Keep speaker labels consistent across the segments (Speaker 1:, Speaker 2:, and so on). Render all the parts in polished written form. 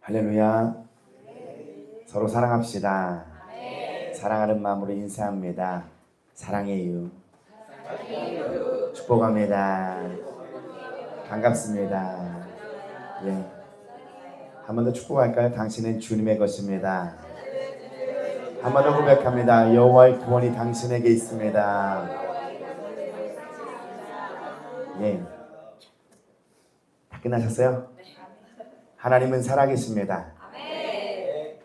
Speaker 1: 할렐루야. 서로 사랑합시다. 사랑하는 마음으로 인사합니다. 사랑해요. 축복합니다. 반갑습니다. 예. 한 번 더 축복할까요? 당신은 주님의 것입니다. 한 번 더 고백합니다. 여호와의 구원이 당신에게 있습니다. 예. 다 끝나셨어요? 하나님은 살아계십니다.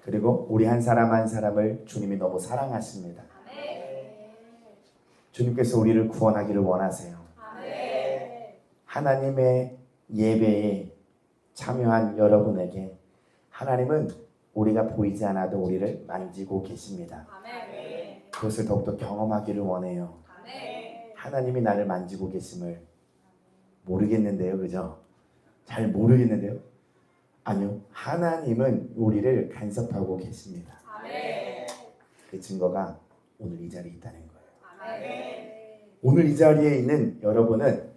Speaker 1: 그리고 우리 한 사람 한 사람을 주님이 너무 사랑하십니다. 주님께서 우리를 구원하기를 원하세요. 하나님의 예배에 참여한 여러분에게 하나님은 우리가 보이지 않아도 우리를 만지고 계십니다. 그것을 더욱더 경험하기를 원해요. 하나님이 나를 만지고 계심을 모르겠는데요, 그죠? 잘 모르겠는데요. 아니요, 하나님은 우리를 간섭하고 계십니다. 그 증거가 오늘 이 자리에 있다는 거예요. 오늘 이 자리에 있는 여러분은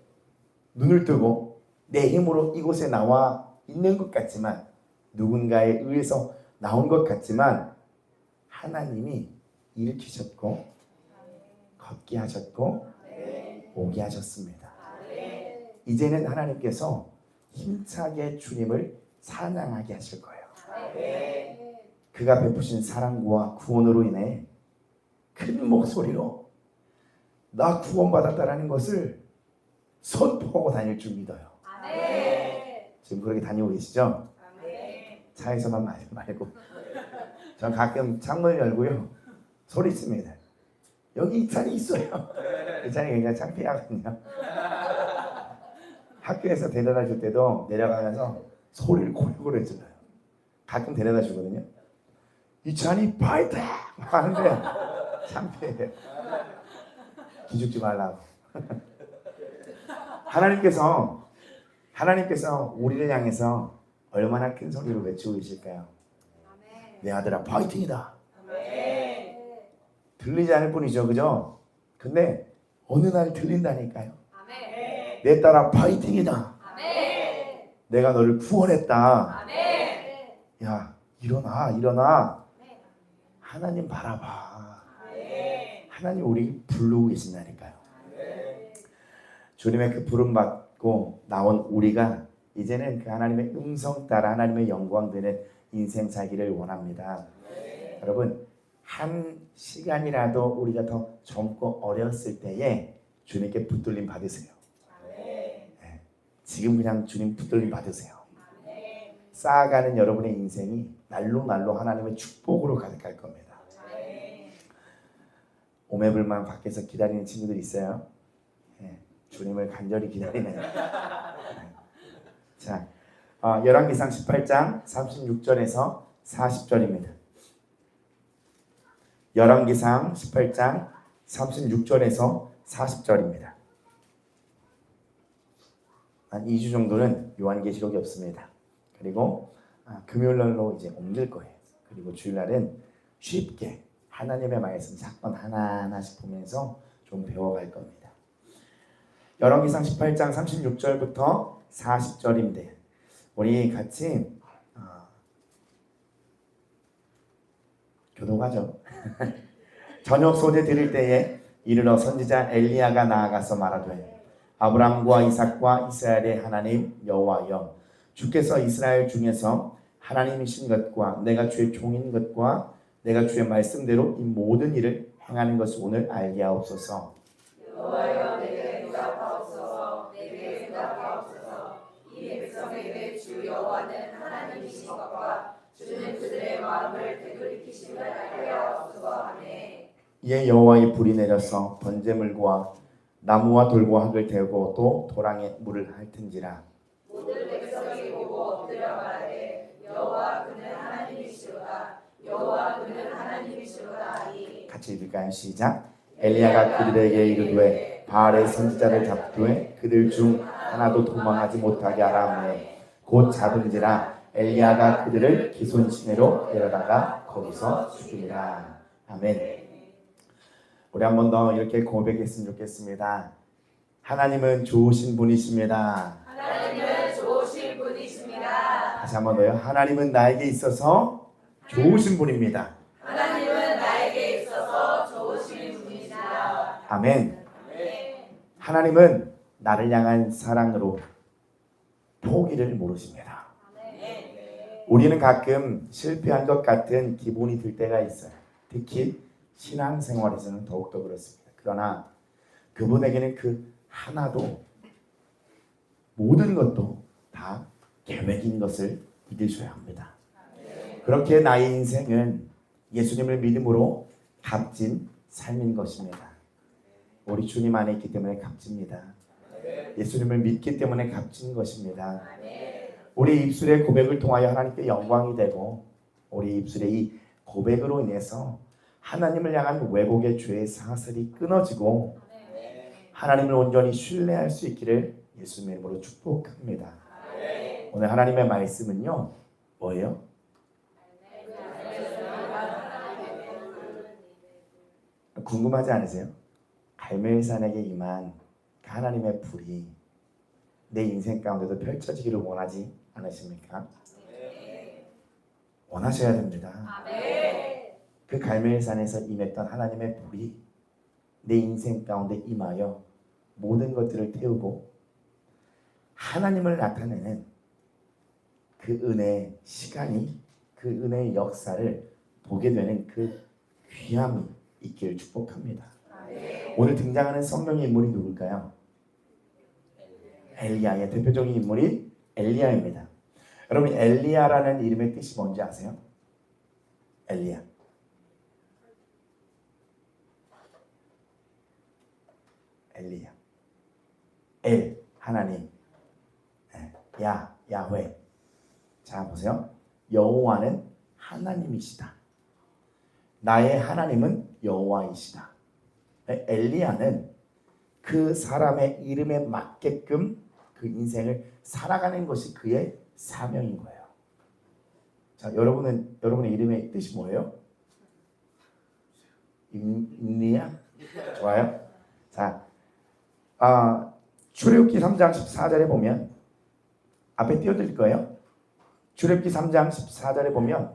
Speaker 1: 눈을 뜨고 내 힘으로 이곳에 나와 있는 것 같지만, 누군가에 의해서 나온 것 같지만 하나님이 일으키셨고 걷게 하셨고 오게 하셨습니다. 이제는 하나님께서 힘차게 주님을 찬양하게 하실 거예요. 그가 베푸신 사랑과 구원으로 인해 큰 목소리로 나 구원받았다라는 것을 선포하고 다닐 줄 믿어요. 지금 그렇게 다니고 계시죠? 차에서만 말고 전 가끔 창문을 열고요 소리 칩니다. 여기 이 찬이 있어요. 이 찬이 굉장히 창피하거든요. 학교에서 데려다 줄 때도 내려가면서 소리를 고루고루 질러요. 가끔 데려다 주거든요. 이 찬이 파이팅! 하는데 창피해요. 기죽지 말라고. 하나님께서 우리를 향해서 얼마나 큰 소리로 외치고 계실까요? 내 아들아 파이팅이다. 들리지 않을 뿐이죠, 그죠? 근데 어느 날 들린다니까요. 내 딸아 파이팅이다. 내가 너를 구원했다. 야, 일어나. 하나님 바라봐. 하나님 우리 부르고 계신다니까요. 주님의 그 부름 받고 나온 우리가 이제는 그 하나님의 음성 따라 하나님의 영광 되는 인생 살기를 원합니다. 여러분, 한 시간이라도 우리가 더 젊고 어렸을 때에 주님께 붙들림 받으세요. 지금 그냥 주님 붙들림 받으세요. 쌓아가는 여러분의 인생이 날로 하나님의 축복으로 가득할 겁니다. 오매불만 밖에서 기다리는 친구들 있어요? 주님을 간절히 기다리는. 자, 열왕기상 18장 36절에서 40절입니다. 열왕기상 18장 36절에서 40절입니다. 한 2주 정도는 요한계시록이 없습니다. 그리고 금요일날로 이제 옮길 거예요. 그리고 주일날은 쉽게 하나님의 말씀 사건 하나하나씩 보면서 좀 배워갈 겁니다. 열왕기상 18장 36절부터 40절인데 우리 같이 교도가죠. 저녁 소재 드릴 때에 이르러 선지자 엘리야가 나아가서 말하되 아브람과 이삭과 이스라엘의 하나님 여호와여, 주께서 이스라엘 중에서 하나님이신 것과 내가 주의 종인 것과 내가 주의 말씀대로 이 모든 일을 행하는 것을 오늘 알게 하옵소서.
Speaker 2: 여호와여, 내게 응답하옵소서. 내게 응답하옵소서. 이 백성에게 주 여호와는 하나님이신 것과 주는 그들의 마음을 되돌이키심을 알게 하옵소서 하매.
Speaker 1: 이에 여호와의 불이 내려서 번제물과 나무와 돌과 흙을 태우고 또 도랑에 물을 핥은지라.
Speaker 2: 모든 백성이 보고 엎드려 말하되 여호와 그는 하나님이시로다. 여호와 그는 하나님이시로다 하니.
Speaker 1: 같이 읽을까요? 시작. 엘리야가 그들에게 이르되 바알의 선지자를 잡되 그들 중 하나도 도망하지 못하게 하라 하매 곧 잡은지라. 엘리야가 그들을 기손 시내로 데려다가 거기서 죽이니라. 아멘. 우리 한 번 더 이렇게 고백했으면 좋겠습니다. 하나님은 좋으신 분이십니다.
Speaker 2: 하나님은 좋으신 분이십니다.
Speaker 1: 다시 한번 더요. 하나님은 나에게 있어서 좋으신 분입니다.
Speaker 2: 하나님은 나에게 있어서 좋으신 분이시다.
Speaker 1: 아멘. 하나님은 나를 향한 사랑으로 포기를 모르십니다. 우리는 가끔 실패한 것 같은 기분이 들 때가 있어요. 특히 신앙생활에서는 더욱더 그렇습니다. 그러나 그분에게는 그 하나도 모든 것도 다 계획인 것을 믿으셔야 합니다. 그렇게 나의 인생은 예수님을 믿음으로 값진 삶인 것입니다. 우리 주님 안에 있기 때문에 값집니다. 예수님을 믿기 때문에 값진 것입니다. 우리 입술의 고백을 통하여 하나님께 영광이 되고 우리 입술의 이 고백으로 인해서 하나님을 향한 왜곡의 죄의 사슬이 끊어지고 하나님을 온전히 신뢰할 수 있기를 예수님의 이름으로 축복합니다. 오늘 하나님의 말씀은요, 뭐예요? 궁금하지 않으세요? 갈멜산에게 임한 그 하나님의 불이 내 인생 가운데도 펼쳐지기를 원하지 않으십니까? 원하셔야 됩니다. 그 갈멜산에서 임했던 하나님의 불이 내 인생 가운데 임하여 모든 것들을 태우고 하나님을 나타내는 그 은혜의 시간이 그 은혜의 역사를 보게 되는 그 귀함이 있기를 축복합니다. 오늘 등장하는 성령의 인물이 누굴까요? 엘리야의 대표적인 인물이 엘리야입니다. 여러분 엘리야라는 이름의 뜻이 뭔지 아세요? 엘리야. 엘리야. 엘 하나님. 야 야훼. 자 보세요. 여호와는 하나님이시다. 나의 하나님은 여호와이시다. 엘리야는 그 사람의 이름에 맞게끔 그 인생을 살아가는 것이 그의 사명인 거예요. 자, 여러분의 이름의 뜻이 뭐예요? 인리야? 좋아요. 자, 출애굽기 3장 14절에 보면 앞에 띄워드릴 거예요. 출애굽기 3장 14절에 보면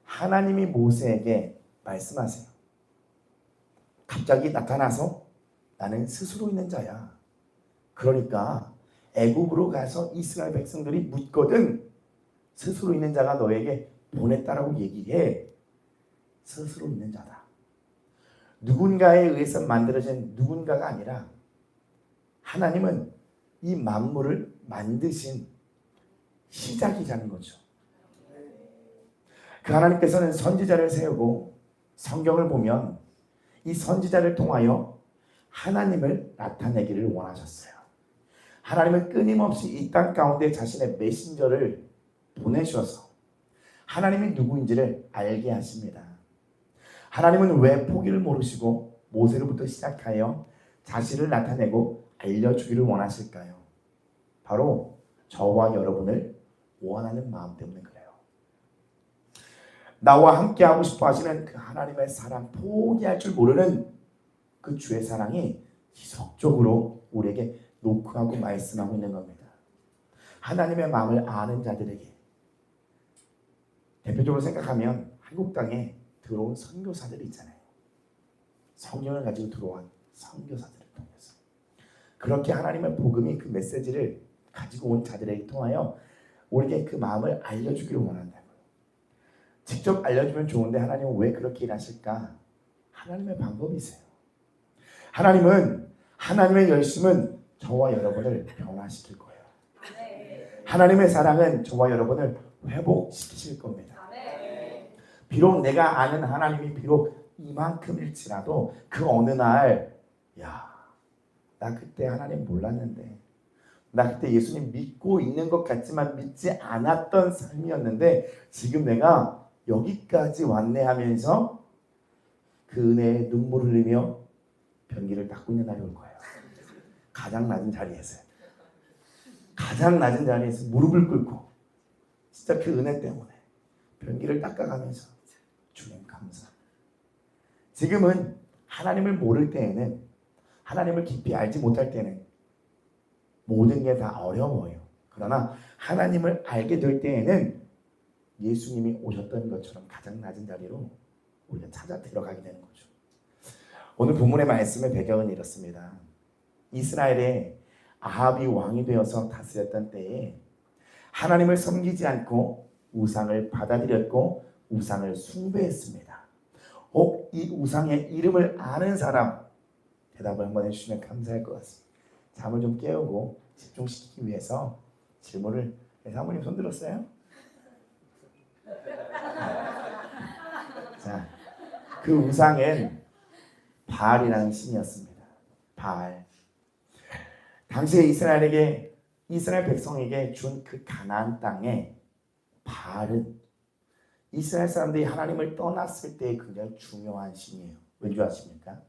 Speaker 1: 하나님이 모세에게 말씀하세요. 갑자기 나타나서 나는 스스로 있는 자야. 그러니까 애굽으로 가서 이스라엘 백성들이 묻거든 스스로 있는 자가 너에게 보냈다라고 얘기해. 스스로 있는 자다. 누군가에 의해서 만들어진 누군가가 아니라 하나님은 이 만물을 만드신 시작이라는 거죠. 그 하나님께서는 선지자를 세우고 성경을 보면 이 선지자를 통하여 하나님을 나타내기를 원하셨어요. 하나님은 끊임없이 이 땅 가운데 자신의 메신저를 보내셔서 하나님이 누구인지를 알게 하십니다. 하나님은 왜 포기를 모르시고 모세로부터 시작하여 자신을 나타내고 알려주기를 원하실까요? 바로 저와 여러분을 원하는 마음 때문에 그래요. 나와 함께 하고 싶어 하시는 그 하나님의 사랑, 포기할 줄 모르는 그 주의 사랑이 지속적으로 우리에게 노크하고 말씀하고 있는 겁니다. 하나님의 마음을 아는 자들에게 대표적으로 생각하면 한국 땅에 들어온 선교사들이 있잖아요. 성경을 가지고 들어온 선교사들을 통해서 그렇게 하나님의 복음이 그 메시지를 가지고 온 자들에게 통하여 우리에게 그 마음을 알려주기를 원한다고요. 직접 알려주면 좋은데 하나님은 왜 그렇게 일하실까? 하나님의 방법이세요. 하나님의 열심은 저와 여러분을 변화시킬 거예요. 하나님의 사랑은 저와 여러분을 회복시키실 겁니다. 비록 내가 아는 하나님이 비록 이만큼일지라도 그 어느 날, 나 그때 하나님 몰랐는데, 나 그때 예수님 믿고 있는 것 같지만 믿지 않았던 삶이었는데 지금 내가 여기까지 왔네 하면서 그 은혜에 눈물 흘리며 변기를 닦고 있는 날이 올 거예요. 가장 낮은 자리에서 무릎을 꿇고 진짜 그 은혜 때문에 변기를 닦아가면서 주님 감사. 지금은 하나님을 모를 때에는, 하나님을 깊이 알지 못할 때는 모든 게 다 어려워요. 그러나 하나님을 알게 될 때에는 예수님이 오셨던 것처럼 가장 낮은 자리로 우리가 찾아 들어가게 되는 거죠. 오늘 본문의 말씀의 배경은 이렇습니다. 이스라엘에 아합이 왕이 되어서 다스렸던 때에 하나님을 섬기지 않고 우상을 받아들였고 우상을 숭배했습니다. 이 우상의 이름을 아는 사람 대답을 한번 해주시면 감사할 것 같습니다. 잠을 좀 깨우고 집중시키기 위해서 질문을 사모님 손 들었어요? 자, 그 우상은 바알이라는 신이었습니다. 바알. 당시에 이스라엘 백성에게 준 그 가나안 땅에 바알은 이스라엘 사람들이 하나님을 떠났을 때 굉장히 중요한 신이에요. 왠지 아십니까?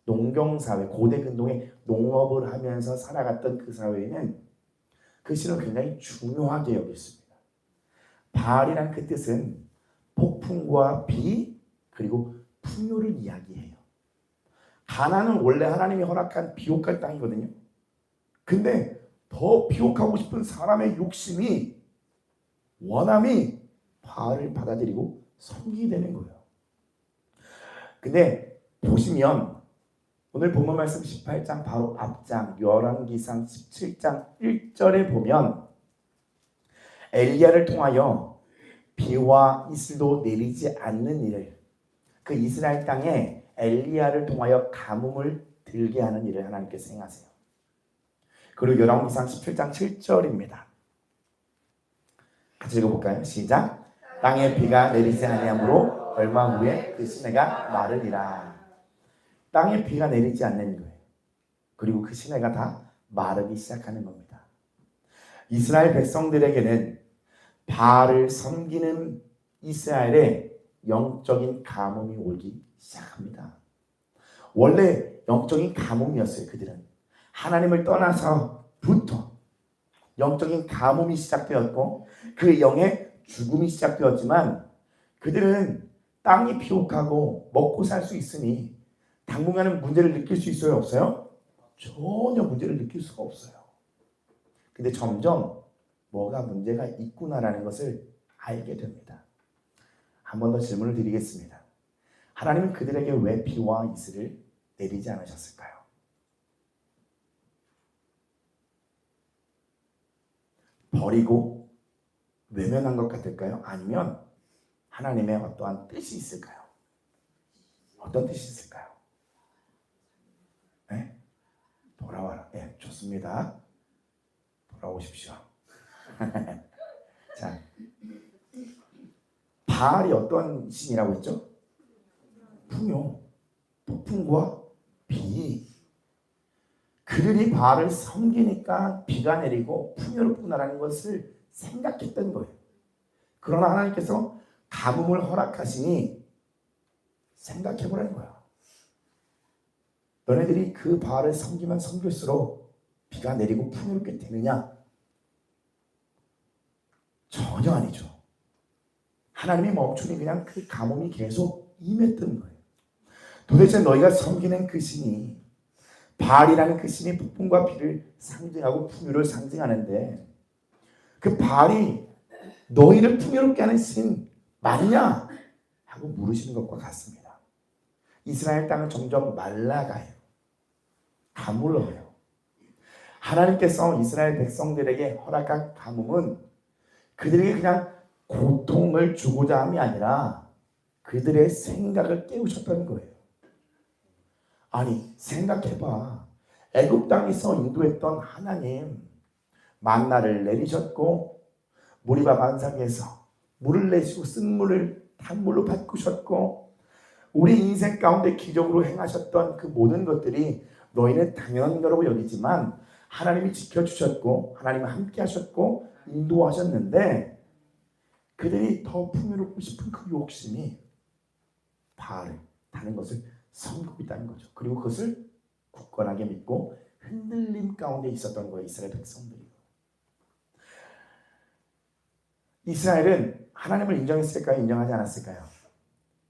Speaker 1: 농경사회, 고대 근동에 농업을 하면서 살아갔던 그 사회에는 그 신을 굉장히 중요하게 여겼습니다. 바알이란 그 뜻은 폭풍과 비 그리고 풍요를 이야기해요. 가나안은 원래 하나님이 허락한 비옥할 땅이거든요. 근데 더 비옥하고 싶은 사람의 욕심이 원함이 바알을 받아들이고 섬기게 되는 거예요. 근데 보시면 오늘 본문 말씀 18장 바로 앞장 열왕기상 17장 1절에 보면 엘리야를 통하여 비와 이슬도 내리지 않는 일을 그 이스라엘 땅에 엘리야를 통하여 가뭄을 들게 하는 일을 하나님께서 행하세요. 그리고 열왕기상 17장 7절입니다. 같이 읽어볼까요? 시작. 땅에 비가 내리지 아니하므로 얼마 후에 그 시내가 마르니라. 땅에 비가 내리지 않는 거예요. 그리고 그 시내가 다 마르기 시작하는 겁니다. 이스라엘 백성들에게는 바알을 섬기는 이스라엘에 영적인 가뭄이 오기 시작합니다. 원래 영적인 가뭄이었어요. 그들은 하나님을 떠나서부터 영적인 가뭄이 시작되었고 그 영의 죽음이 시작되었지만 그들은 땅이 비옥하고 먹고 살 수 있으니 당분간은 문제를 느낄 수 있어요? 없어요? 전혀 문제를 느낄 수가 없어요. 근데 점점 뭐가 문제가 있구나라는 것을 알게 됩니다. 한 번 더 질문을 드리겠습니다. 하나님은 그들에게 왜 비와 이슬을 내리지 않으셨을까요? 버리고 외면한 것 같을까요? 아니면 하나님의 어떠한 뜻이 있을까요? 어떤 뜻이 있을까요? 네? 돌아와라. 네, 좋습니다. 돌아오십시오. 자, 바알이 어떤 신이라고 했죠? 풍요, 폭풍과 비. 그들이 바알을 섬기니까 비가 내리고 풍요를 뿌나라는 것을 생각했던 거예요. 그러나 하나님께서 가뭄을 허락하시니 생각해보라는 거야. 너네들이 그 바알을 섬기면 섬길수록 비가 내리고 풍요롭게 되느냐? 전혀 아니죠. 하나님이 멈추니 그냥 그 가뭄이 계속 임했던 거예요. 도대체 너희가 섬기는 그 신이 바알이라는 그 신이 폭풍과 비를 상징하고 풍요를 상징하는데 그 바알이 너희를 풍요롭게 하는 신 맞냐? 하고 물으시는 것과 같습니다. 이스라엘 땅은 점점 말라가요. 가물어요. 하나님께서 이스라엘 백성들에게 허락한 가뭄은 그들에게 그냥 고통을 주고자 함이 아니라 그들의 생각을 깨우셨다는 거예요. 아니 생각해봐. 애굽 땅에서 인도했던 하나님 만나를 내리셨고 무리바 반상에서 물을 내시고 쓴물을 단물로 바꾸셨고 우리 인생 가운데 기적으로 행하셨던 그 모든 것들이 너희는 당연한 거라고 여기지만 하나님이 지켜주셨고 하나님이 함께 하셨고 인도하셨는데 그들이 더 풍요롭고 싶은 그 욕심이 바알을 다른 것을 섬기고 있다는 거죠. 그리고 그것을 굳건하게 믿고 흔들림 가운데 있었던 거예요. 이스라엘 백성들이. 이스라엘은 하나님을 인정했을까요? 인정하지 않았을까요?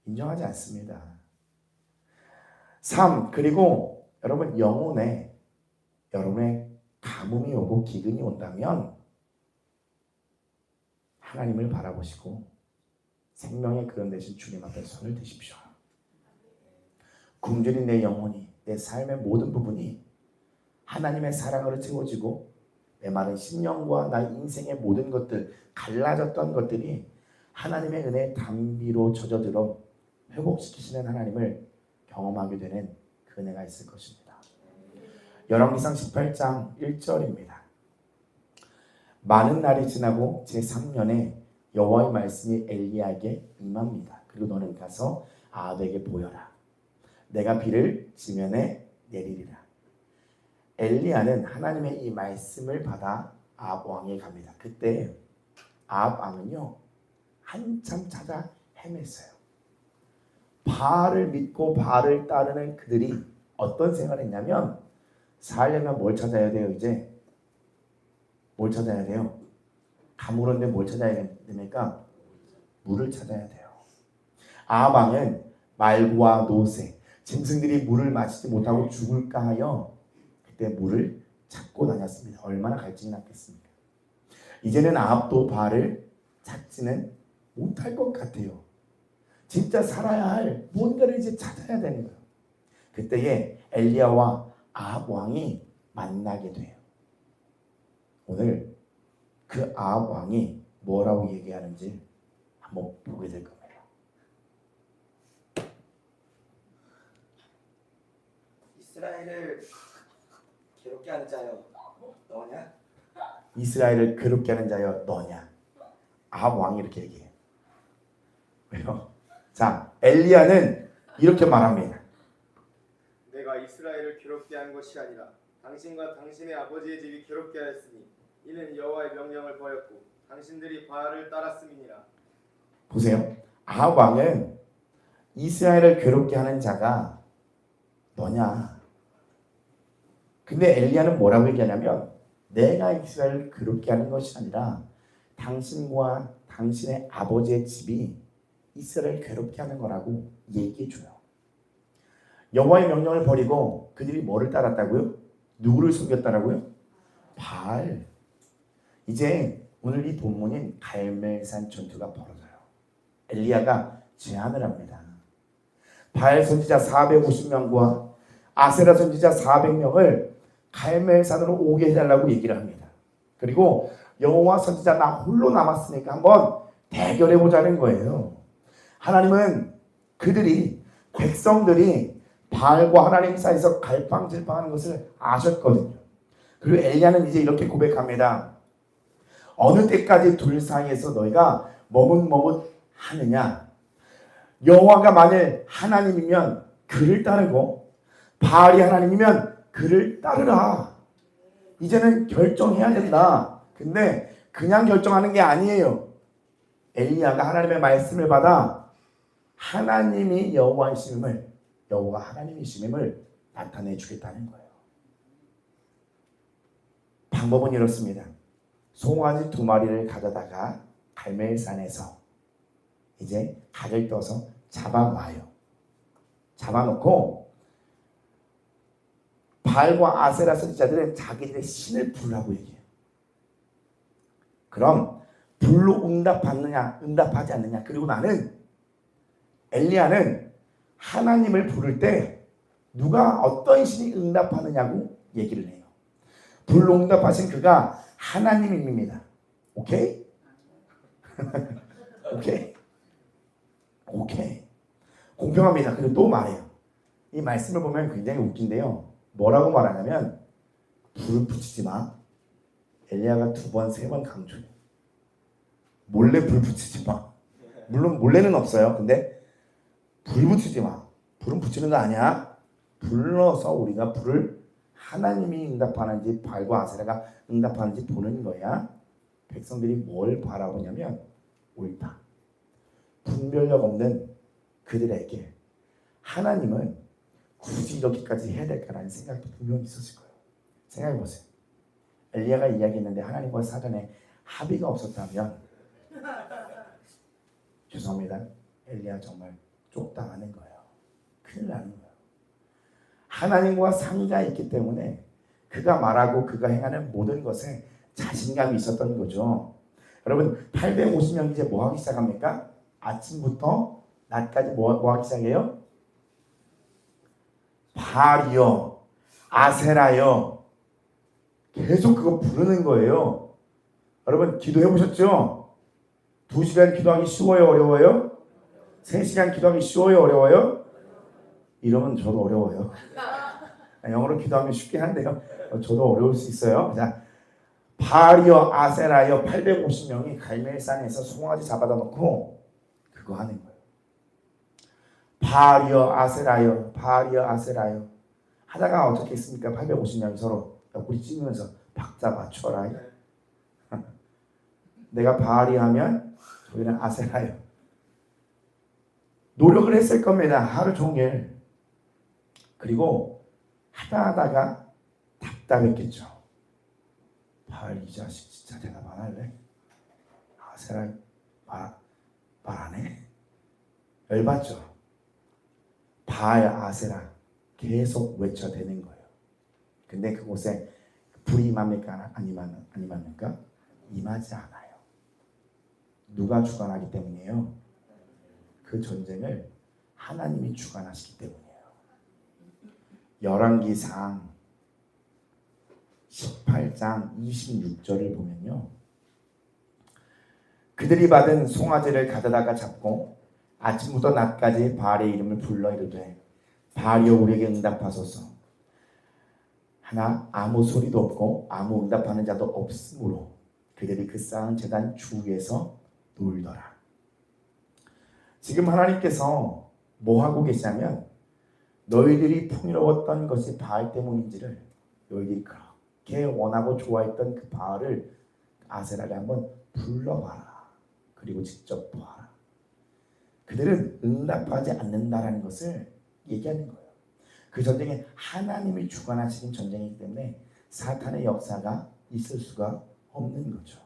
Speaker 1: 인정하지 않습니다. 삶 그리고 여러분 영혼에 여러분의 가뭄이 오고 기근이 온다면 하나님을 바라보시고 생명의 그런 대신 주님 앞에 손을 드십시오. 굶주린 내 영혼이, 내 삶의 모든 부분이 하나님의 사랑으로 채워지고 내 마른 심령과 나 인생의 모든 것들, 갈라졌던 것들이 하나님의 은혜의 담비로 젖어들어 회복시키시는 하나님을 경험하게 되는 그 은혜가 있을 것입니다. 열왕기상 18장 1절입니다. 많은 날이 지나고 제3년에 여호와의 말씀이 엘리야에게 임합니다. 그리고 너는 가서 아합에게 보여라. 내가 비를 지면에 내리리라. 엘리야는 하나님의 이 말씀을 받아 아합 왕에 갑니다. 그때 아합 왕은요 한참 찾아 헤맸어요. 바알을 믿고 바알을 따르는 그들이 어떤 생활을 했냐면 살려면 뭘 찾아야 돼요? 이제 뭘 찾아야 돼요? 가물었는데 뭘 찾아야 됩니까? 물을 찾아야 돼요. 아합 왕은 말과 노새, 짐승들이 물을 마시지 못하고 죽을까 하여 그때 물을 찾고 다녔습니다. 얼마나 갈증이 났겠습니까? 이제는 아합도 바알을 찾지는 못할 것 같아요. 진짜 살아야 할 뭔가를 이제 찾아야 되는 거예요. 그때에 엘리야와 아합 왕이 만나게 돼요. 오늘 그 아합 왕이 뭐라고 얘기하는지 한번 보게 될 겁니다.
Speaker 3: 이스라엘을 괴롭게 하는 자여 너냐?
Speaker 1: 이스라엘을 괴롭게 하는 자여 너냐? 아합 왕이 이렇게 얘기해요. 왜요? 자, 엘리야는 이렇게 말합니다.
Speaker 4: 내가 이스라엘을 괴롭게 한 것이 아니라 당신과 당신의 아버지의 집이 괴롭게 하였으니 이는 여호와의 명령을 버렸고 당신들이 바알을 따랐음이니라.
Speaker 1: 보세요. 아합 왕은 이스라엘을 괴롭게 하는 자가 너냐? 근데 엘리야는 뭐라고 얘기하냐면 내가 이스라엘을 괴롭게 하는 것이 아니라 당신과 당신의 아버지의 집이 이스라엘을 괴롭게 하는 거라고 얘기해줘요. 여호와의 명령을 버리고 그들이 뭐를 따랐다고요? 누구를 숨겼다라고요? 바알. 이제 오늘 이 본문인 갈멜산 전투가 벌어져요. 엘리야가 제안을 합니다. 바알 선지자 450명과 아세라 선지자 400명을 갈멜산으로 오게 해달라고 얘기를 합니다. 그리고 여호와 선지자 나 홀로 남았으니까 한번 대결해 보자는 거예요. 하나님은 그들이 백성들이 바알과 하나님 사이에서 갈팡질팡하는 것을 아셨거든요. 그리고 엘리야는 이제 이렇게 고백합니다. 어느 때까지 둘 사이에서 너희가 머뭇머뭇하느냐? 여호와가 만일 하나님이면 그를 따르고 바알이 하나님이면 그를 따르라. 이제는 결정해야 된다. 근데 그냥 결정하는 게 아니에요. 엘리야가 하나님의 말씀을 받아 하나님이 여호와이심을, 여호와 하나님이심을 나타내 주겠다는 거예요. 방법은 이렇습니다. 송아지 2마리를 가져다가 갈멜산에서 이제 각을 떠서 잡아와요. 잡아놓고 바알과 아세라 선지자들은 자기들의 신을 부르라고 얘기해요. 그럼 불로 응답받느냐 응답하지 않느냐. 그리고 나는 엘리야는 하나님을 부를 때 누가 어떤 신이 응답하느냐고 얘기를 해요. 불로 응답하신 그가 하나님입니다. 오케이? 오케이? 오케이. 공평합니다. 그리고 또 말해요. 이 말씀을 보면 굉장히 웃긴데요. 뭐라고 말하냐면 불 붙이지 마. 엘리야가 2번, 3번 강조해요. 몰래 불 붙이지 마. 물론 몰래는 없어요. 근데 불 붙이지 마. 불은 붙이는 거 아니야. 불러서 우리가 불을 하나님이 응답하는지 바알과 아세라가 응답하는지 보는 거야. 백성들이 뭘 바라보냐면 옳다. 분별력 없는 그들에게 하나님은 굳이 이렇게까지 해야 될까라는 생각도 분명히 있었을 거예요. 생각해보세요. 엘리야가 이야기했는데 하나님과 사전에 합의가 없었다면 죄송합니다. 엘리야 정말 쪽당하는 거예요. 큰일 나는 거예요. 하나님과 상의가 있기 때문에 그가 말하고 그가 행하는 모든 것에 자신감이 있었던 거죠. 여러분 850명이 이제 뭐 하기 시작합니까? 아침부터 낮까지 뭐 하기 시작해요? 바알이여 아세라여 계속 그거 부르는 거예요. 여러분 기도해 보셨죠? 2시간 기도하기 쉬워요? 어려워요? 3시간 기도하기 쉬워요? 어려워요? 이러면 저도 어려워요. 영어로 기도하면 쉽게 한데요. 저도 어려울 수 있어요. 자, 바알이여 아세라여 850명이 갈멜산에서 송아지 잡아다 놓고 그거 하는 거예요. 바알이여 아세라여 바알이여 아세라여 하다가 어떻게 했습니까? 850명이 서로 옆구리 찌면서 박자 맞춰라. 내가 바알이 하면 저희는 아세라요. 노력을 했을 겁니다. 하루 종일. 그리고 하다가 답답했겠죠. 바알 이 자식 진짜 대답 안 할래? 아세라 말 안 해? 열받죠. 바알 아세라 계속 외쳐대는 거예요. 근데 그곳에 불이 임합니까? 안 임합니까? 임하지 않아요. 누가 주관하기 때문이에요? 그 전쟁을 하나님이 주관하시기 때문이에요. 열왕기상 18장 26절을 보면요. 그들이 받은 송아지를 가져다가 잡고 아침부터 낮까지 바알의 이름을 불러 이르되 바알이여 우리에게 응답하소서. 하나 아무 소리도 없고 아무 응답하는 자도 없으므로 그들이 그 쌓은 제단 주위에서 놀더라. 지금 하나님께서 뭐 하고 계시냐면 너희들이 풍요로웠던 것이 바알 때문인지를 너희들이 그렇게 원하고 좋아했던 그 바알을 아세라를 한번 불러봐라. 그리고 직접 보아라. 그들은 응답하지 않는다라는 것을 얘기하는 거예요. 그 전쟁에 하나님이 주관하시는 전쟁이기 때문에 사탄의 역사가 있을 수가 없는 거죠.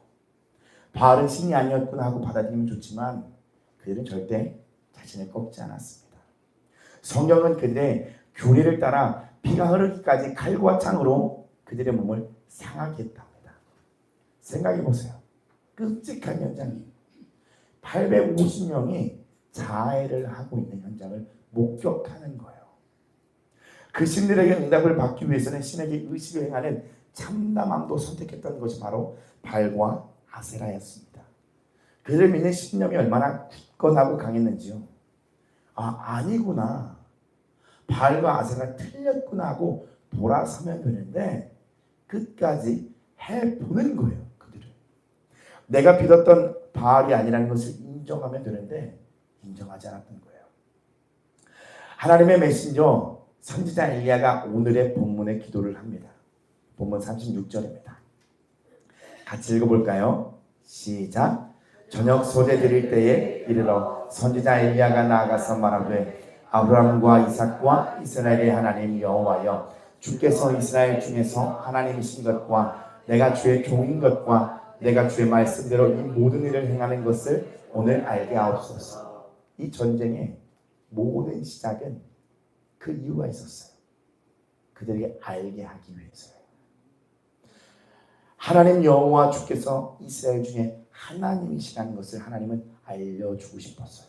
Speaker 1: 바알은 신이 아니었구나 하고 받아들이면 좋지만 그들은 절대 자신을 꺾지 않았습니다. 성경은 그들의 교례를 따라 피가 흐르기까지 칼과 창으로 그들의 몸을 상하게 했답니다. 생각해 보세요. 끔찍한 현장이 850명이 자해를 하고 있는 현장을 목격하는 거예요. 그 신들에게 응답을 받기 위해서는 신에게 의식을 행하는 참담함도 선택했던 것이 바로 바알과 아세라였습니다. 그들을 믿는 신념이 얼마나 굳건하고 강했는지요. 아니구나. 바알과 아세라가 틀렸구나 하고 돌아서면 되는데 끝까지 해보는 거예요. 그들은. 내가 믿었던 바알이 아니라는 것을 인정하면 되는데 인정하지 않았던 거예요. 하나님의 메신저 선지자 엘리야가 오늘의 본문의 기도를 합니다. 본문 36절입니다. 같이 읽어볼까요? 시작. 저녁 소재 드릴 때에 이르러 선지자 엘리야가 나아가서 말하되 아브라함과 이삭과 이스라엘의 하나님 여호와여 주께서 이스라엘 중에서 하나님이신 것과 내가 주의 종인 것과 내가 주의 말씀대로 이 모든 일을 행하는 것을 오늘 알게 하옵소서. 이 전쟁의 모든 시작은 그 이유가 있었어요. 그들에게 알게 하기 위해서요. 하나님 여호와 주께서 이스라엘 중에 하나님이시라는 것을 하나님은 알려주고 싶었어요.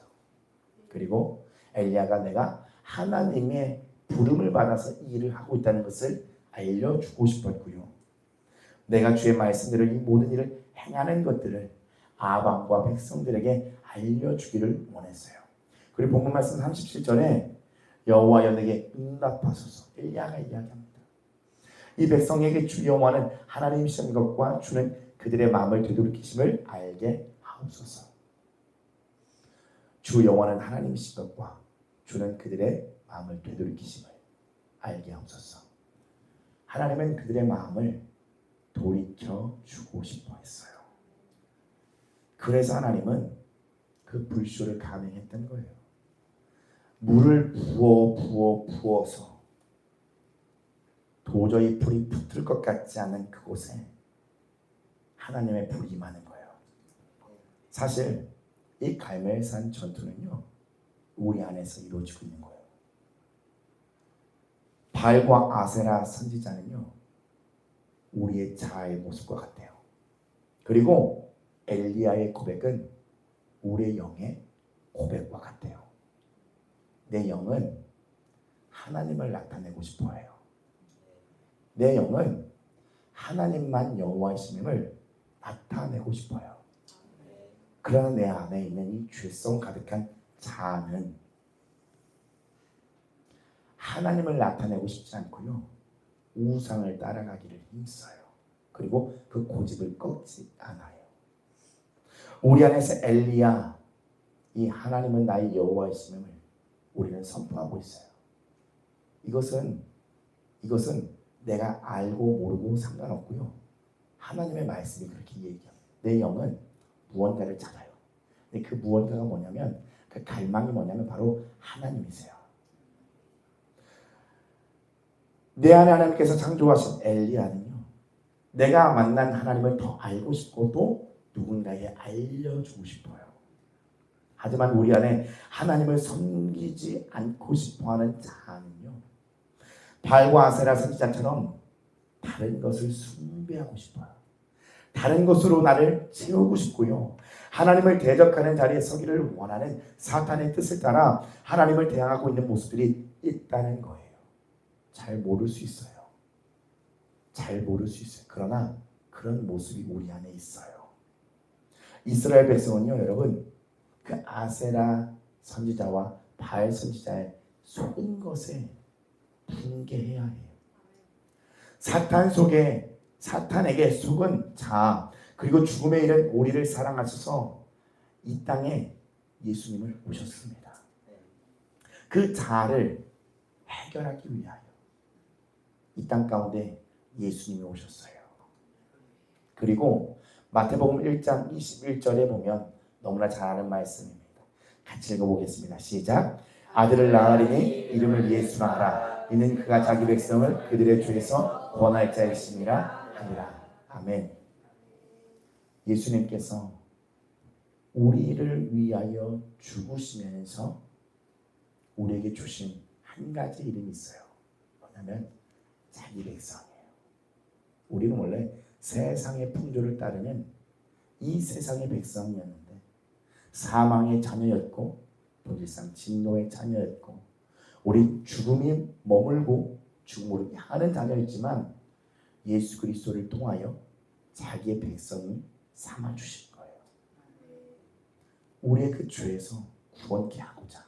Speaker 1: 그리고 엘리야가 내가 하나님의 부름을 받아서 이 일을 하고 있다는 것을 알려주고 싶었고요. 내가 주의 말씀대로 이 모든 일을 행하는 것들을 아방과 백성들에게 알려주기를 원했어요. 그리고 본문 말씀 37절에 여호와여 내게 응답하소서. 엘리야가 이야기합니다. 이 백성에게 주 여호와는 하나님이신 것과 주는 그들의 마음을 되돌이키심을 알게 하옵소서. 주 여호와는 하나님이신 것과 주는 그들의 마음을 되돌이키심을 알게 하옵소서. 하나님은 그들의 마음을 돌이켜 주고 싶어 했어요. 그래서 하나님은 그 불쇼를 감행했던 거예요. 물을 부어서 도저히 불이 붙을 것 같지 않은 그곳에 하나님의 불이 임하는 거예요. 사실 이 갈멜산 전투는요, 우리 안에서 이루어지고 있는 거예요. 바알과 아세라 선지자는요, 우리의 자아의 모습과 같아요. 그리고 엘리야의 고백은 우리의 영의 고백과 같아요. 내 영은 하나님을 나타내고 싶어해요. 내 영은 하나님만 여호와이심을 나타내고 싶어요. 그러나 내 안에 있는 이 죄성 가득한 자아는 하나님을 나타내고 싶지 않고요, 우상을 따라가기를 힘써요. 그리고 그 고집을 꺾지 않아요. 우리 안에서 엘리야, 이 하나님은 나의 여호와이심을 우리는 선포하고 있어요. 이것은 내가 알고 모르고 상관없고요, 하나님의 말씀이 그렇게 얘기해요. 내 영은 무언가를 찾아요. 근데 그 무언가가 뭐냐면, 그 갈망이 뭐냐면 바로 하나님이세요. 내 안에 하나님께서 창조하신 엘리야는요, 내가 만난 하나님을 더 알고 싶고 또 누군가에게 알려주고 싶어요. 하지만 우리 안에 하나님을 섬기지 않고 싶어하는 자아는요, 바알과 아세라 선지자처럼 다른 것을 숭배하고 싶어요. 다른 것으로 나를 채우고 싶고요, 하나님을 대적하는 자리에 서기를 원하는 사탄의 뜻을 따라 하나님을 대항하고 있는 모습들이 있다는 거예요. 잘 모를 수 있어요. 잘 모를 수 있어요. 그러나 그런 모습이 우리 안에 있어요. 이스라엘 백성은요, 여러분, 그 아세라 선지자와 바알 선지자의 속은 것에 분개해야 해요. 사탄에게 속은 자, 그리고 죽음에 이른 우리를 사랑하셔서 이 땅에 예수님을 오셨습니다. 그 자아를 해결하기 위하여 이 땅 가운데 예수님이 오셨어요. 그리고 마태복음 1장 21절에 보면 너무나 잘 아는 말씀입니다. 같이 읽어보겠습니다. 시작. 아들을 낳으리니 이름을 예수라 하라. 이는 그가 자기 백성을 그들의 죄에서 구원할 자이심이라 하니라. 아멘. 예수님께서 우리를 위하여 죽으시면서 우리에게 주신 한 가지 이름이 있어요. 뭐냐면 자기 백성이에요. 우리는 원래 세상의 풍조를 따르는 이 세상의 백성이었는데 사망의 자녀였고 본질상 진노의 자녀였고 우리 죽음이 머물고 죽음으로 향하는 자녀였지만 예수 그리스도를 통하여 자기의 백성이 삼아주신 거예요. 우리의 그 죄에서 구원케 하고자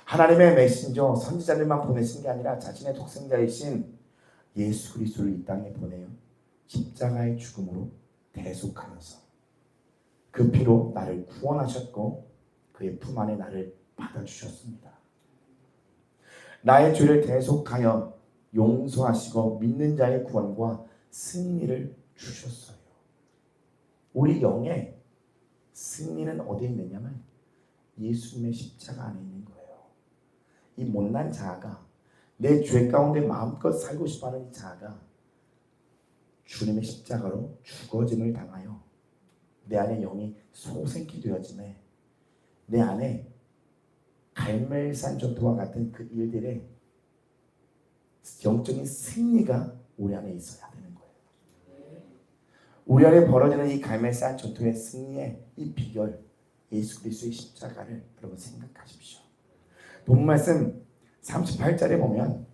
Speaker 1: 하나님의 메신저 선지자들만 보내신 게 아니라 자신의 독생자이신 예수 그리스도를 이 땅에 보내요 십자가의 죽음으로 대속하면서 그 피로 나를 구원하셨고 그의 품 안에 나를 받아주셨습니다. 나의 죄를 대속하여 용서하시고 믿는 자의 구원과 승리를 주셨어요. 우리 영의 승리는 어디에 있느냐면 예수님의 십자가 안에 있는 거예요. 이 못난 자아가 내 죄 가운데 마음껏 살고 싶어하는 자아가 주님의 십자가로 죽어짐을 당하여 내 안에 영이 소생케 되어짐에 내 안에 갈멜산 전투와 같은 그 일들의 영적인 승리가 우리 안에 있어야 되는 거예요. 우리 안에 벌어지는 이 갈멜산 전투의 승리의 이 비결, 예수 그리스도의 십자가를 여러분 생각하십시오. 본 말씀 38절에 보면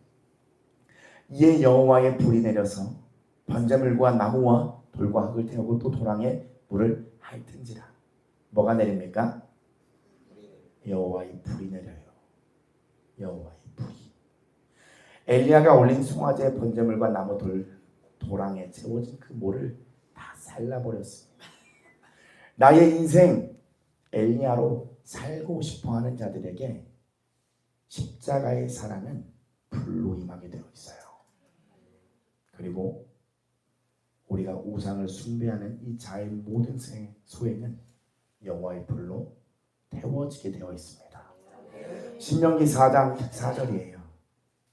Speaker 1: 이에 여호와의 불이 내려서 번제물과 나무와 돌과 흙을 태우고 또 도랑에 물을 핥은지라. 뭐가 내립니까? 여호와의 불이 내려요. 여호와의 불이. 엘리야가 올린 송아지의 번제물과 나무 도랑에 채워진 그 물을 다 살라버렸습니다. 나의 인생 엘리야로 살고 싶어하는 자들에게 십자가의 사랑은 불로 임하게 되어 있어요. 그리고 우리가 우상을 숭배하는 이 자의 모든 소에는 여호와의 불로 태워지게 되어 있습니다. 신명기 4장 4절이에요.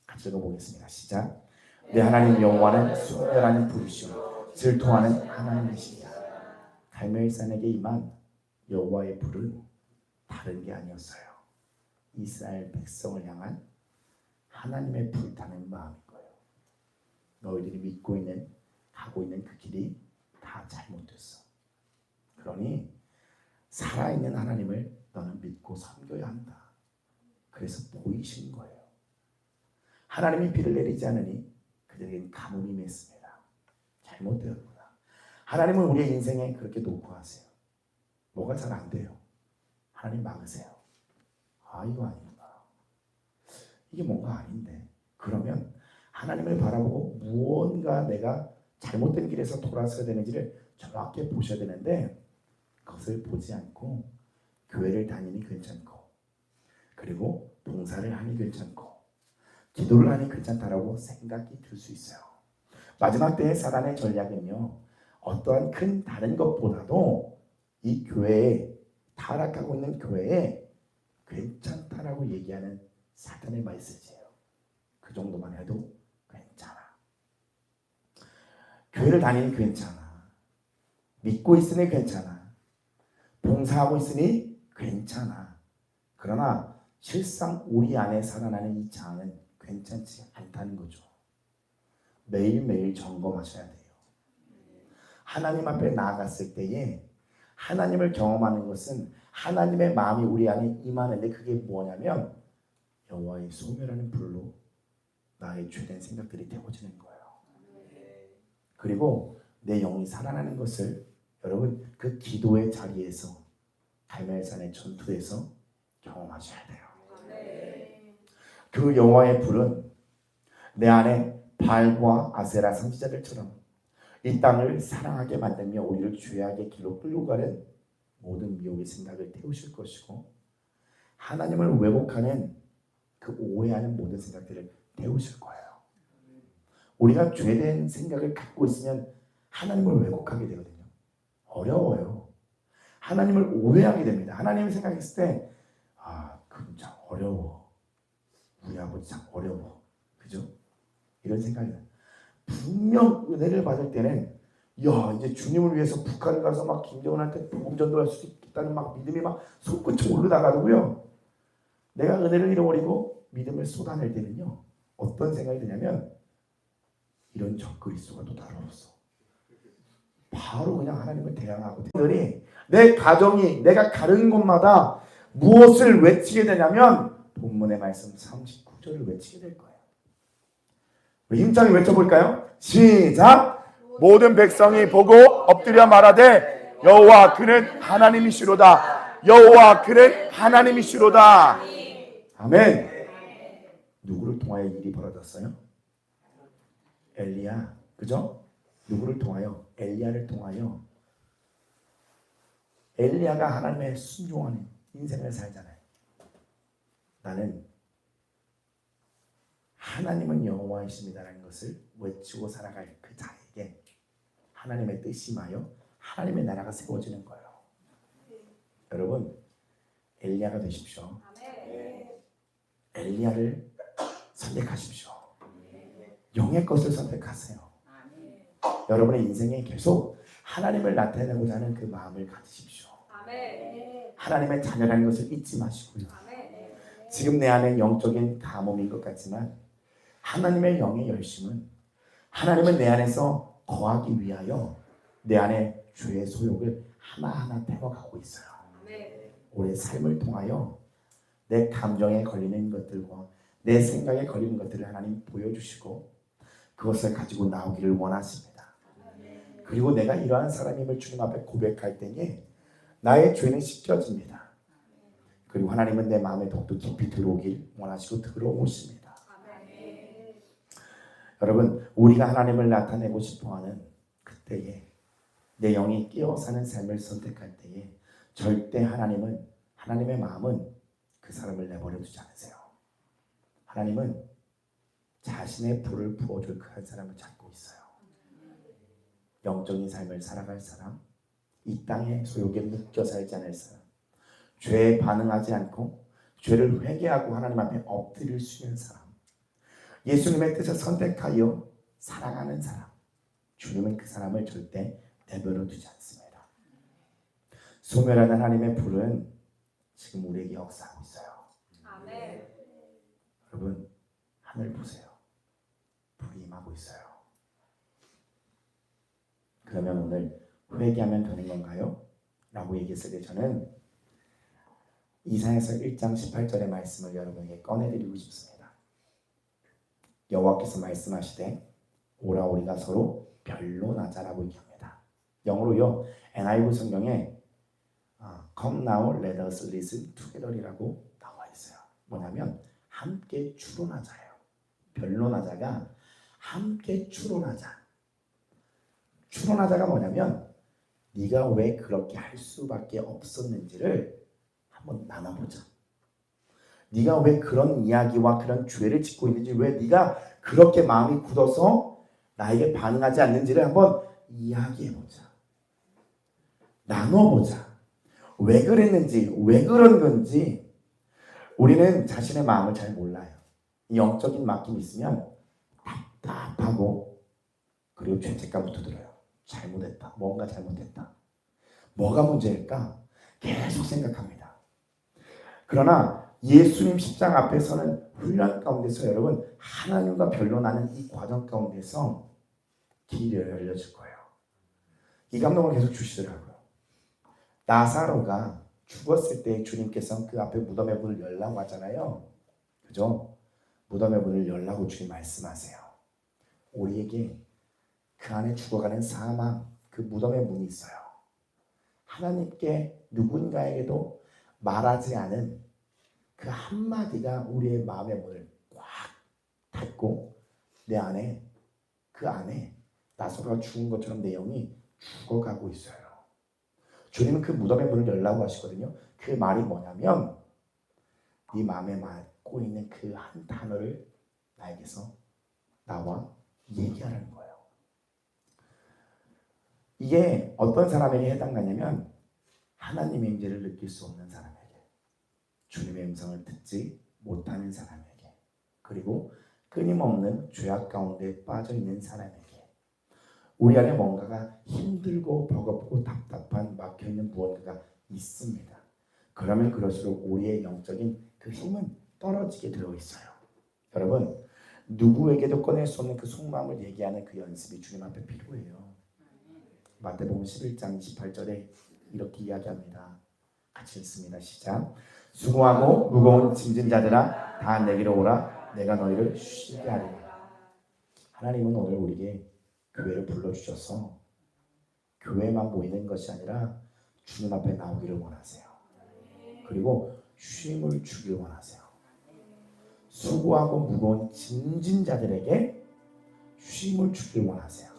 Speaker 1: 같이 읽어보겠습니다. 시작. 내 하나님 여호와는 순결하는 불이시오 질투하는 하나님이시니라. 갈멜산에게 임한 여호와의 불은 다른 게 아니었어요. 이스라엘 백성을 향한 하나님의 불타는 마음인 거예요. 너희들이 믿고 있는 가고 있는 그 길이 다 잘못됐어. 그러니 살아있는 하나님을 너는 믿고 섬겨야 한다. 그래서 보이신 거예요. 하나님이 비를 내리지 않으니 그들에겐 가뭄이 맺습니다. 잘못되었구나. 하나님은 우리의 인생에 그렇게 놓고 하세요. 뭐가 잘 안 돼요. 하나님 막으세요. 아, 이거 아닌가. 이게 뭔가 아닌데. 그러면 하나님을 바라보고 무언가 내가 잘못된 길에서 돌아서야 되는지를 정확히 보셔야 되는데 그것을 보지 않고 교회를 다니니 괜찮고 그리고 봉사를 하니 괜찮고 기도를 하니 괜찮다라고 생각이 들 수 있어요. 마지막 때의 사단의 전략은요. 어떠한 큰 다른 것보다도 이 교회에 타락하고 있는 교회에 괜찮다라고 얘기하는 사단의 메시지예요. 그 정도만 해도 괜찮아. 교회를 다니니 괜찮아. 믿고 있으니 괜찮아. 봉사하고 있으니 괜찮아. 그러나 실상 우리 안에 살아나는 이 장은 괜찮지 않다는 거죠. 매일매일 점검하셔야 돼요. 하나님 앞에 나아갔을 때에 하나님을 경험하는 것은 하나님의 마음이 우리 안에 임하는데 그게 뭐냐면 여호와의 소멸하는 불로 나의 죄된 생각들이 태워지는 거예요. 그리고 내 영이 살아나는 것을 여러분 그 기도의 자리에서 갈멜산의 전투에서 경험하셔야 돼요. 그 여호와의 불은 내 안에 바알과 아세라 선지자들처럼 이 땅을 사랑하게 만들며 우리를 죄악의 길로 끌고 가는 모든 미혹의 생각을 태우실 것이고 하나님을 왜곡하는 그 오해하는 모든 생각들을 태우실 거예요. 우리가 죄된 생각을 갖고 있으면 하나님을 왜곡하게 되거든요. 어려워요. 하나님을 오해하게 됩니다. 하나님을 생각했을 때 그럼 참 어려워. 우리 아버지 참 어려워. 그죠? 이런 생각이 나요. 분명 은혜를 받을 때는 이제 주님을 위해서 북한 가서 막 김정은한테 복음 전도할 수 있다는 막 믿음이 막 솟구쳐 오르다가도요. 내가 은혜를 잃어버리고 믿음을 쏟아낼 때는요. 어떤 생각이 드냐면 이런 적그리스도가 또 다뤄졌어. 바로 그냥 하나님을 대항하고 내 가정이 내가 가는 곳마다 무엇을 외치게 되냐면 본문의 말씀 39절을 외치게 될 거예요. 힘차게 외쳐볼까요? 시작! 모든 백성이 보고 엎드려 말하되 여호와 그는 하나님이시로다. 여호와 그는 하나님이시로다. 아멘. 누구를 통하여 일이 벌어졌어요? 엘리야. 그죠? 누구를 통하여? 엘리야를 통하여. 엘리야가 하나님의 순종하는 인생을 살잖아요. 나는 하나님은 여호와이십니다라는 것을 외치고 살아갈 그 자에게 하나님의 뜻이 임하여 하나님의 나라가 세워지는 거예요. 여러분 엘리야가 되십시오. 엘리야를 선택하십시오. 영의 것을 선택하세요. 여러분의 인생에 계속 하나님을 나타내고자 하는 그 마음을 가지십시오. 하나님의 자녀라는 것을 잊지 마시고요. 지금 내 안에 영적인 가뭄인 것 같지만 하나님의 영의 열심은 하나님은 내 안에서 거하기 위하여 내 안에 죄의 소욕을 하나하나 태워가고 있어요. 우리의 삶을 통하여 내 감정에 걸리는 것들과 내 생각에 걸리는 것들을 하나님 보여주시고 그것을 가지고 나오기를 원하십니다. 그리고 내가 이러한 사람임을 주님 앞에 고백할 때에 나의 죄는 씻겨집니다. 그리고 하나님은 내 마음에 더욱더 깊이 들어오길 원하시고 들어오십니다. 여러분 우리가 하나님을 나타내고 싶어하는 그때에 내 영이 깨어 사는 삶을 선택할 때에 절대 하나님의 마음은 그 사람을 내버려 두지 않으세요. 하나님은 자신의 불을 부어줄 그 한 사람을 찾고 있어요. 영적인 삶을 살아갈 사람, 이 땅의 소욕에 묶여 살지 않을 사람, 죄에 반응하지 않고 죄를 회개하고 하나님 앞에 엎드릴 수 있는 사람, 예수님의 뜻을 선택하여 사랑하는 사람, 주님은 그 사람을 절대 내버려 두지 않습니다. 소멸하는 하나님의 불은 지금 우리에게 역사하고 있어요. 여러분 하늘 보세요. 불이 임하고 있어요. 그러면 오늘 회개하면 되는 건가요? 라고 얘기했을 때 저는 이사야서 1장 18절의 말씀을 여러분에게 꺼내드리고 싶습니다. 여호와께서 말씀하시되 오라 우리가 서로 변론하자라고 얘기합니다. 영어로요 NIV 성경에 Come now let us listen together이라고 나와 있어요. 뭐냐면 함께 추론하자예요. 변론하자가 함께 추론하자. 추론하자가 뭐냐면 네가 왜 그렇게 할 수밖에 없었는지를 한번 나눠보자. 네가 왜 그런 이야기와 그런 죄를 짓고 있는지, 왜 네가 그렇게 마음이 굳어서 나에게 반응하지 않는지를 한번 이야기해보자. 나눠보자. 왜 그랬는지, 왜 그런 건지. 우리는 자신의 마음을 잘 몰라요. 영적인 맡김이 있으면 답답하고 그리고 죄책감부터 들어요. 잘못했다. 뭔가 잘못했다. 뭐가 문제일까? 계속 생각합니다. 그러나 예수님 십자가 앞에 서는 훈련 가운데서 여러분 하나님과 변론하는 이 과정 가운데서 길이 열려질 거예요. 이 감동을 계속 주시더라고요. 나사로가 죽었을 때 주님께서 그 앞에 무덤의 문을 열라고 하잖아요. 그죠? 무덤의 문을 열라고 주님 말씀하세요. 우리에게 그 안에 죽어가는 사망, 그 무덤의 문이 있어요. 하나님께 누군가에게도 말하지 않은 그 한마디가 우리의 마음의 문을 꽉 닫고 내 안에, 그 안에 나사로가 죽은 것처럼 내 영이 죽어가고 있어요. 주님은 그 무덤의 문을 열라고 하시거든요. 그 말이 뭐냐면 네 마음에 맡고 있는 그 한 단어를 나에게서 나와 얘기하라는 거예요. 이게 어떤 사람에게 해당하냐면 하나님의 임재를 느낄 수 없는 사람에게, 주님의 음성을 듣지 못하는 사람에게, 그리고 끊임없는 죄악 가운데 빠져있는 사람에게, 우리 안에 뭔가가 힘들고 버겁고 답답한 막혀있는 무언가가 있습니다. 그러면 그럴수록 우리의 영적인 그 힘은 떨어지게 들어있어요. 여러분, 누구에게도 꺼낼 수 없는 그 속마음을 얘기하는 그 연습이 주님 앞에 필요해요. 마태복음 11장 28절에 이렇게 이야기합니다. 같이 읽습니다. 시작. 수고하고 무거운 짐진 자들아 다 내게로 오라. 내가 너희를 쉬게 하리라. 하나님은 오늘 우리에게 교회를 불러주셔서 교회만 모이는 것이 아니라 주님 앞에 나오기를 원하세요. 그리고 쉼을 주기를 원하세요. 수고하고 무거운 짐진 자들에게 쉼을 주기를 원하세요.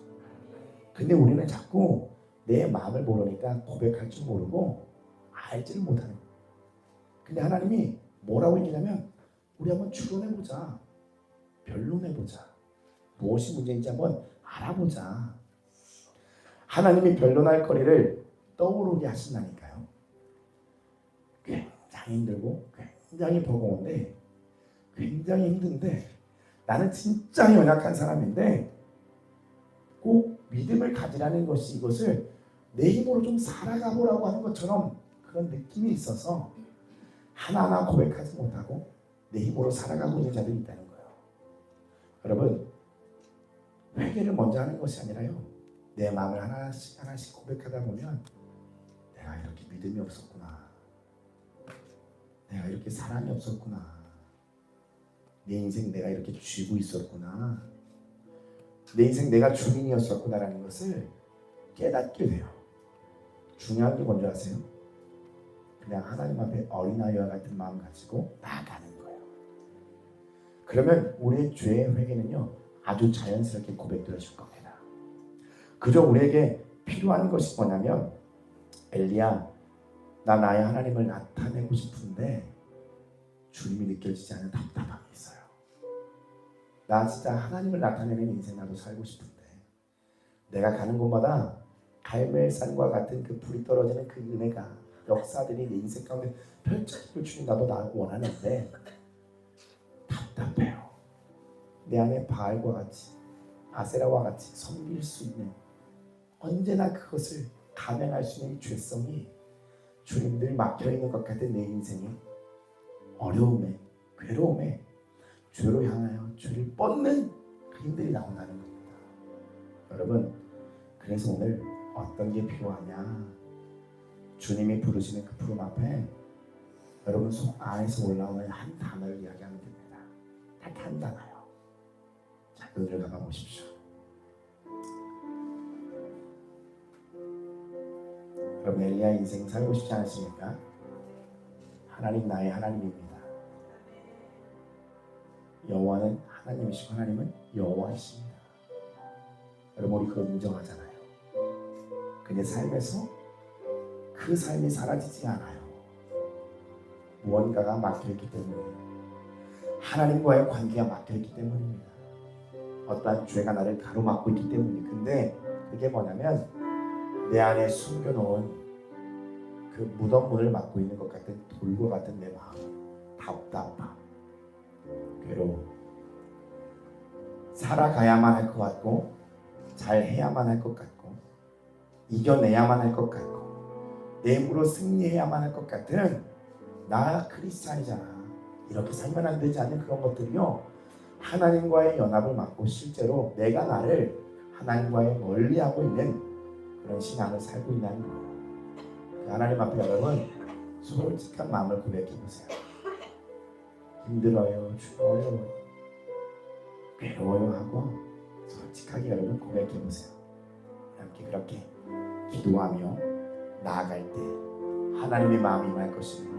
Speaker 1: 근데 우리는 자꾸 내 마음을 모르니까 고백할 줄 모르고 알지를 못하는 거예요. 근데 하나님이 뭐라고 얘기하냐면 우리 한번 추론해보자. 변론해보자. 무엇이 문제인지 한번 알아보자. 하나님이 변론할 거리를 떠오르게 하신다니까요. 굉장히 힘들고 굉장히 버거운데, 굉장히 힘든데, 나는 진짜 연약한 사람인데 꼭 믿음을 가지라는 것이 이것을 내 힘으로 좀 살아가 보라고 하는 것처럼 그런 느낌이 있어서 하나하나 고백하지 못하고 내 힘으로 살아가고 있는 자들이 있다는 거예요. 여러분, 회개를 먼저 하는 것이 아니라요, 내 마음을 하나씩 하나씩 고백하다 보면 내가 이렇게 믿음이 없었구나, 내가 이렇게 사랑이 없었구나, 내 인생 내가 이렇게 쥐고 있었구나, 내 인생 내가 주민이었었구나라는 것을 깨닫게 돼요. 중요한 게 뭔지 아세요? 그냥 하나님 앞에 어린아이와 같은 마음 가지고 나아가는 거예요. 그러면 우리의 죄의 회개는요 아주 자연스럽게 고백되어질 겁니다. 그저 우리에게 필요한 것이 뭐냐면, 엘리야, 나 나의 하나님을 나타내고 싶은데 주님이 느껴지지 않는 답답함이 있어요. 나 진짜 하나님을 나타내는 인생 나도 살고 싶은데 내가 가는 곳마다 갈멜산과 같은 그 불이 떨어지는 그 은혜가, 역사들이 내 인생 가운데 펼쳐질 주님 나도 나고 원하는데 답답해요. 내 안에 바알과 같이 아세라와 같이 섬길 수 있는, 언제나 그것을 감행할 수 있는 이 죄성이 주님들 막혀있는 것 같은 내 인생이 어려움에, 괴로움에 죄로 향하여 죄를 뻗는 그 힘들이 나온다는 겁니다. 여러분, 그래서 오늘 어떤 게 필요하냐? 주님이 부르시는 그 부름 앞에 여러분 속 안에서 올라오는 한 단어를 이야기하면 됩니다. 딱 한 단어요. 자, 눈을 감아 보십시오. 여러분 엘리야 인생 살고 싶지 않으십니까? 하나님 나의 하나님입니다. 여호와는 하나님이시고 하나님은 여호와이십니다. 여러분 우리 그거 인정하잖아요. 근데 삶에서 그 삶이 사라지지 않아요. 무언가가 막혀있기 때문이에요. 하나님과의 관계가 막혀있기 때문입니다. 어떠한 죄가 나를 가로막고 있기 때문이에요. 근데 그게 뭐냐면 내 안에 숨겨놓은 그 무덤문을 막고 있는 것 같은 돌과 같은 내 마음, 답답함, 괴로움, 살아가야만 할 것 같고 잘 해야만 할 것 같고 이겨내야만 할 것 같고 내 힘으로 승리해야만 할 것 같은 나 크리스찬이잖아 이렇게 살면 안 되지 않는 그런 것들이요 하나님과의 연합을 막고 실제로 내가 나를 하나님과의 멀리하고 있는 그런 신앙을 살고 있다는 거예요. 그 하나님 앞에 여러분 솔직한 마음을 고백해 보세요. 힘들어요, 어려워요, 괴로워요 하고 솔직하게 여러분 고백해 보세요. 함께 그렇게 기도하며 나아갈 때 하나님의 마음이 임할 것입니다.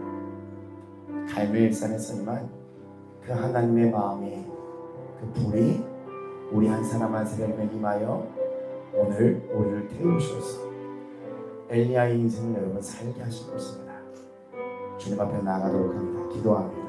Speaker 1: 갈멜산에서만 그 하나님의 마음이 그 불이 우리 한 사람 한 사람에 임하여 오늘 우리를 태우셔서 엘리야의 인생을 여러분 살게 하실 것입니다. 주님 앞에 나아가도록 합니다. 기도합니다.